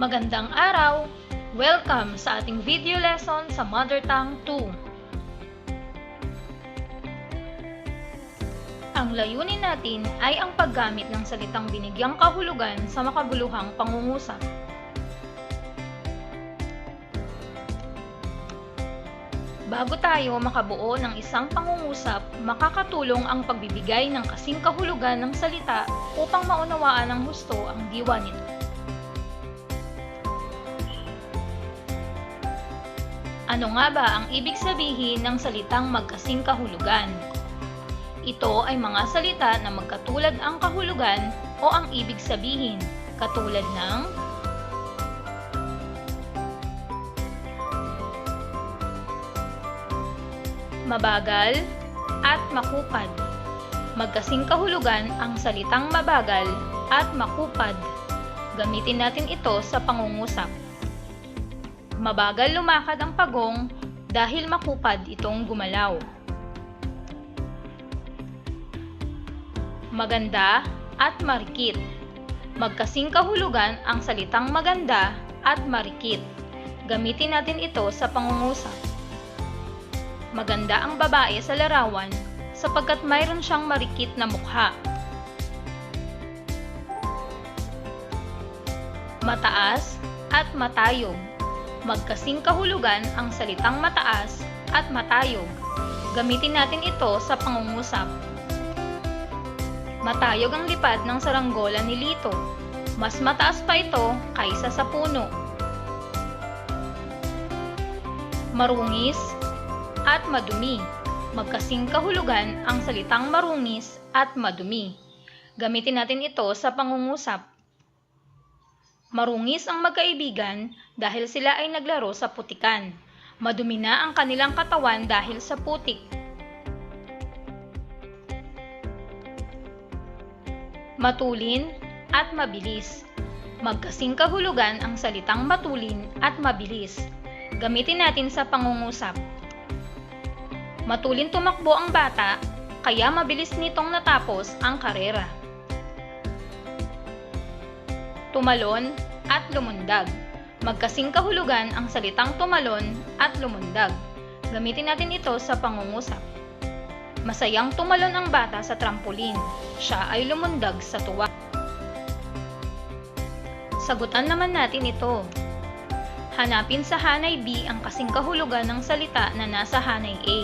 Magandang araw! Welcome sa ating video lesson sa Mother Tongue 2. Ang layunin natin ay ang paggamit ng salitang binigyang kahulugan sa makabuluhang pangungusap. Bago tayo makabuo ng isang pangungusap, makakatulong ang pagbibigay ng kasing kahulugan ng salita upang maunawaan ng husto ang diwa nito. Ano nga ba ang ibig sabihin ng salitang magkasing kahulugan? Ito ay mga salita na magkatulad ang kahulugan o ang ibig sabihin, katulad ng mabagal at makupad. Magkasing kahulugan ang salitang mabagal at makupad. Gamitin natin ito sa pangungusap. Mabagal lumakad ang pagong dahil makupad itong gumalaw. Maganda at marikit. Magkasing kahulugan ang salitang maganda at marikit. Gamitin natin ito sa pangungusap. Maganda ang babae sa larawan sapagkat mayroon siyang marikit na mukha. Mataas at matayog. Magkasing kahulugan ang salitang mataas at matayog. Gamitin natin ito sa pangungusap. Matayog ang lipad ng saranggola ni Lito. Mas mataas pa ito kaysa sa puno. Marungis at madumi. Magkasing kahulugan ang salitang marungis at madumi. Gamitin natin ito sa pangungusap. Marungis ang magkaibigan dahil sila ay naglaro sa putikan. Madumi na ang kanilang katawan dahil sa putik. Matulin at mabilis. Magkasing kahulugan ang salitang matulin at mabilis. Gamitin natin sa pangungusap. Matulin tumakbo ang bata, kaya mabilis nitong natapos ang karera. Tumalon at lumundag. Magkasing kahulugan ang salitang tumalon at lumundag. Gamitin natin ito sa pangungusap. Masayang tumalon ang bata sa trampolin. Siya ay lumundag sa tuwa. Sagutan naman natin ito. Hanapin sa hanay B ang kasing kahulugan ng salita na nasa hanay A.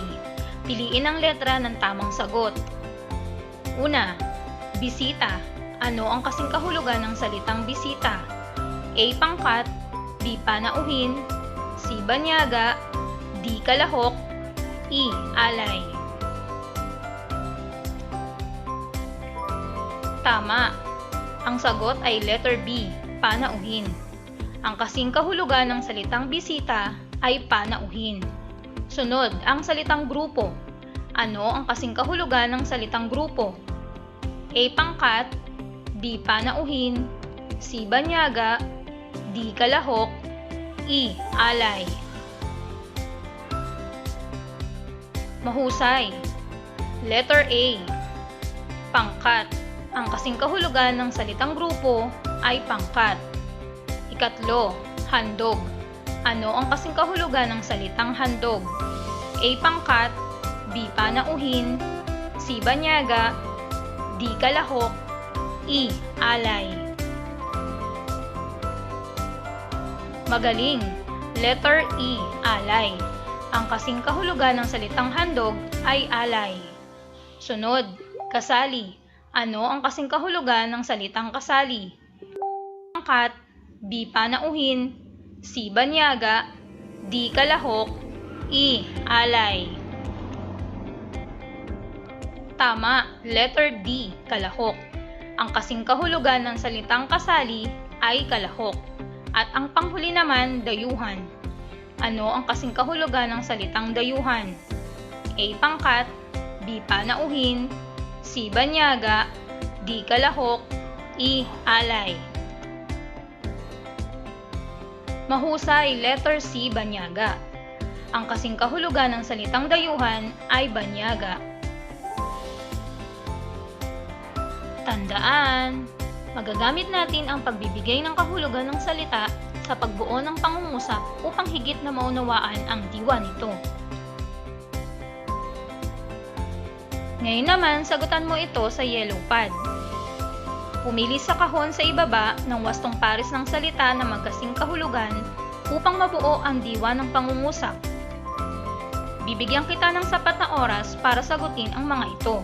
Piliin ang letra ng tamang sagot. Una, bisita. Ano ang kasing kahulugan ng salitang bisita? A. Pangkat, B. Panauhin, C. Banyaga, D. Kalahok, E. Alay. Tama. Ang sagot ay letter B. Panauhin. Ang kasing kahulugan ng salitang bisita ay panauhin. Sunod, ang salitang grupo. Ano ang kasing kahulugan ng salitang grupo? A. Pangkat, B. Panauhin, C. Banyaga, D. Kalahok, E. Alay. Mahusay. Letter A. Pangkat. Ang kasing kahulugan ng salitang grupo ay pangkat. Ikatlo, handog. Ano ang kasing kahulugan ng salitang handog? A. Pangkat, B. Panauhin, C. Banyaga, D. Kalahok, E. Alay. Magaling. Letter E. Alay. Ang kasing kahulugan ng salitang handog ay alay. Sunod, kasali. Ano ang kasing kahulugan ng salitang kasali? Pangkat, B. Panauhin, C. Banyaga, D. Kalahok, E. Alay. Tama, letter D. Kalahok. Ang kasing kahulugan ng salitang kasali ay kalahok. At ang panghuli naman, dayuhan. Ano ang kasing kahulugan ng salitang dayuhan? A. Pangkat, B. Panauhin, C. Banyaga, D. Kalahok, E. Alay. Mahusay, letter C. Banyaga. Ang kasing kahulugan ng salitang dayuhan ay banyaga. Tandaan, magagamit natin ang pagbibigay ng kahulugan ng salita sa pagbuo ng pangungusap upang higit na maunawaan ang diwa nito. Ngayon naman, sagutan mo ito sa yellow pad. Pumili sa kahon sa ibaba ng wastong pares ng salita na magkasing kahulugan upang mabuo ang diwa ng pangungusap. Bibigyan kita ng sapat na oras para sagutin ang mga ito.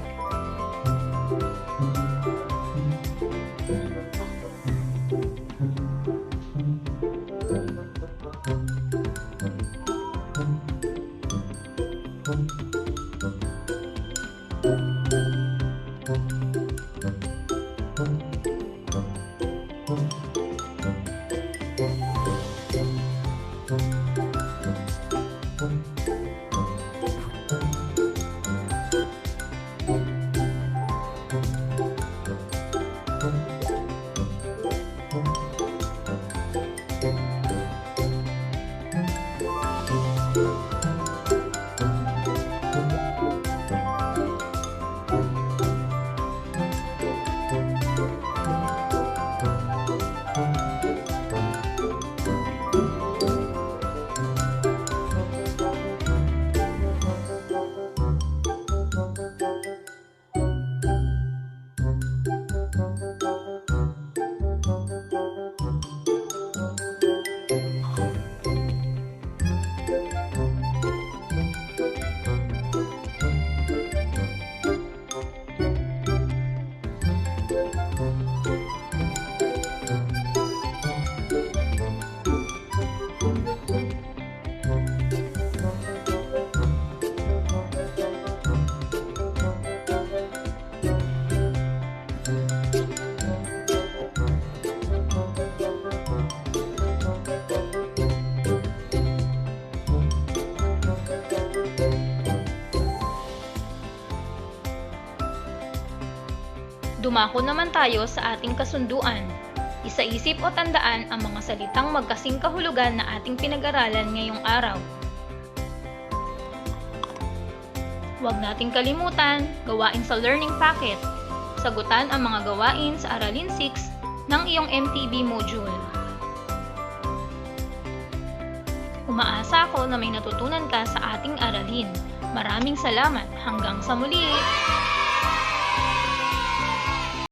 Dumako naman tayo sa ating kasunduan. Isaisip o tandaan ang mga salitang magkasing kahulugan na ating pinag-aralan ngayong araw. Huwag nating kalimutan, gawain sa learning packet. Sagutan ang mga gawain sa Aralin 6 ng iyong MTB module. Umaasa ako na may natutunan ka sa ating aralin. Maraming salamat. Hanggang sa muli!